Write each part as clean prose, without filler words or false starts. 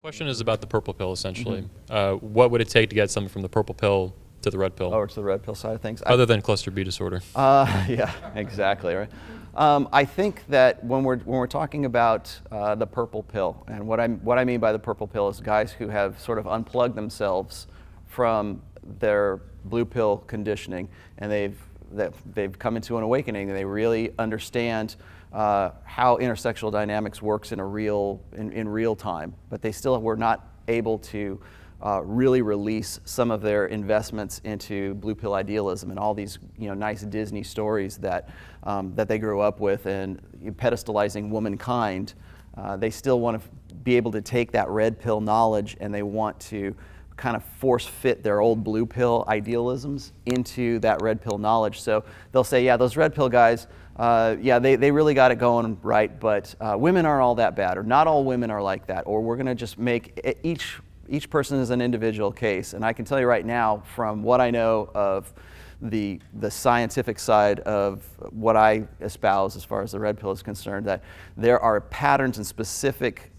Question is about the purple pill, essentially. What would it take to get something from the purple pill to the red pill, Or to the red pill side of things. other than cluster B disorder? Yeah, exactly, right. I think that when we're talking about the purple pill, and what I mean by the purple pill is guys who have sort of unplugged themselves from their blue pill conditioning, and they've come into an awakening, and they really understand how intersexual dynamics works in real time, but they still were not able to really release some of their investments into blue pill idealism and all these nice Disney stories that they grew up with and pedestalizing womankind. They still want to be able to take that red pill knowledge, and they want to kind of force fit their old blue pill idealisms into that red pill knowledge. So they'll say, yeah, those red pill guys, they really got it going right, but women aren't all that bad, or not all women are like that, or we're going to just make each person is an individual case. And I can tell you right now, from what I know of the scientific side of what I espouse as far as the red pill is concerned, that there are patterns and specific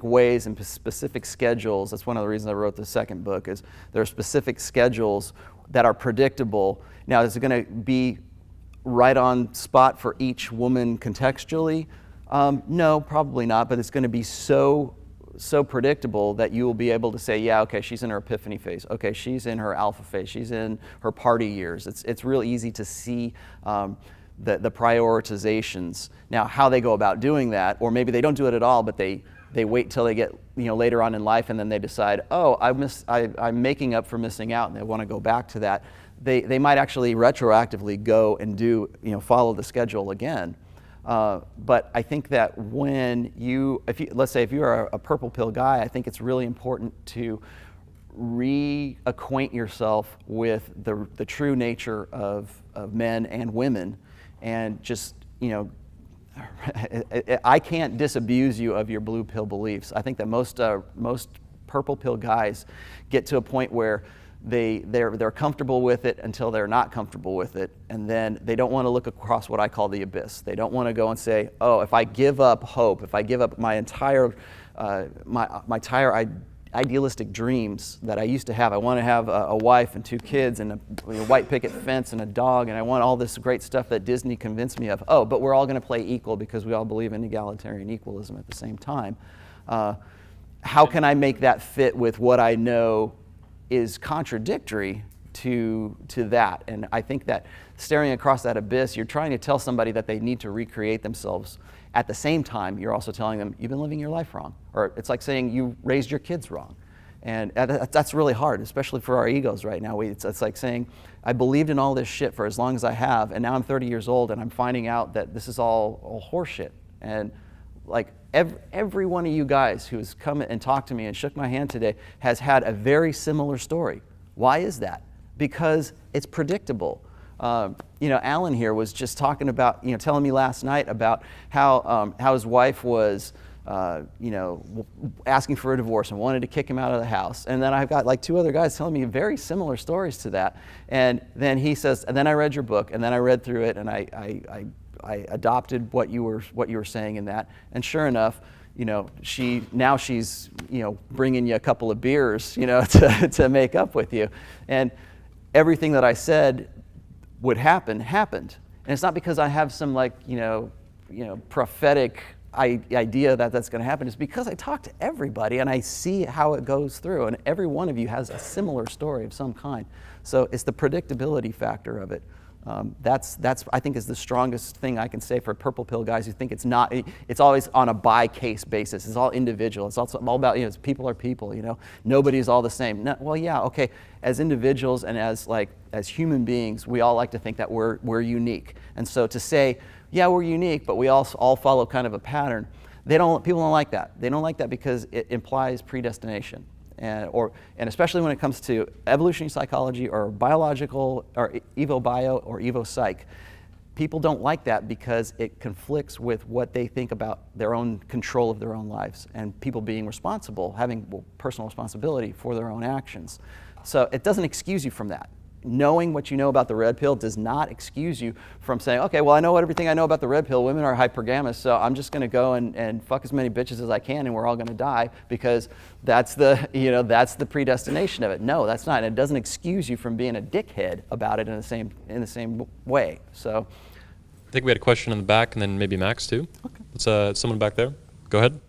ways and specific schedules. That's one of the reasons I wrote the second book, is there are specific schedules that are predictable. Now, is it going to be right on spot for each woman contextually? No, probably not, but it's going to be so predictable that you will be able to say, yeah, okay, she's in her epiphany phase. Okay, she's in her alpha phase. She's in her party years. It's real easy to see the prioritizations. Now, how they go about doing that, or maybe they don't do it at all, but they wait till they get later on in life, and then they decide, oh, I'm making up for missing out, and they want to go back to that. They might actually retroactively go and do follow the schedule again. But I think that let's say if you are a purple pill guy, I think it's really important to reacquaint yourself with the true nature of men and women, and just I can't disabuse you of your blue pill beliefs. I think that most purple pill guys get to a point where they're comfortable with it until they're not comfortable with it, and then they don't want to look across what I call the abyss. They don't want to go and say, oh, if I give up hope, if I give up my entire idealistic dreams that I used to have. I want to have a wife and 2 kids and a white picket fence and a dog, and I want all this great stuff that Disney convinced me of. Oh, but we're all going to play equal because we all believe in egalitarian equalism at the same time. How can I make that fit with what I know is contradictory to that? And I think that staring across that abyss, you're trying to tell somebody that they need to recreate themselves. At the same time, you're also telling them, you've been living your life wrong. Or it's like saying you raised your kids wrong. And that's really hard, especially for our egos right now. It's like saying, I believed in all this shit for as long as I have, and now I'm 30 years old, and I'm finding out that this is all horseshit. And like every one of you guys who has come and talked to me and shook my hand today has had a very similar story. Why is that? Because it's predictable. Alan here was just talking about, telling me last night about how his wife was, asking for a divorce and wanted to kick him out of the house. And then I've got like 2 other guys telling me very similar stories to that. And then he says, and then I read your book, and then I read through it, and I adopted what you were saying in that. And sure enough, she's bringing you a couple of beers, to make up with you. And everything that I said would happen happened. And it's not because I have some prophetic idea that that's going to happen. It's because I talk to everybody and I see how it goes through, and every one of you has a similar story of some kind. So it's the predictability factor of it. That's I think is the strongest thing I can say for purple pill guys who think it's always on a by case basis. It's all individual. It's also all about people are people. Nobody's all the same. No, well, yeah, okay. As individuals and as human beings, we all like to think that we're unique. And so to say, yeah, we're unique, but we all follow kind of a pattern. People don't like that. They don't like that because it implies predestination. And especially when it comes to evolutionary psychology or biological or evo bio or evo psych, people don't like that because it conflicts with what they think about their own control of their own lives and people being responsible, having personal responsibility for their own actions. So it doesn't excuse you from that. knowing what you know about the red pill does not excuse you from saying, okay, well, I know everything I know about the red pill. Women are hypergamous, so I'm just going to go and fuck as many bitches as I can, and we're all going to die because that's the, that's the predestination of it. No, that's not. And it doesn't excuse you from being a dickhead about it in the same way. So, I think we had a question in the back, and then maybe Max too. Okay. Let's someone back there. Go ahead.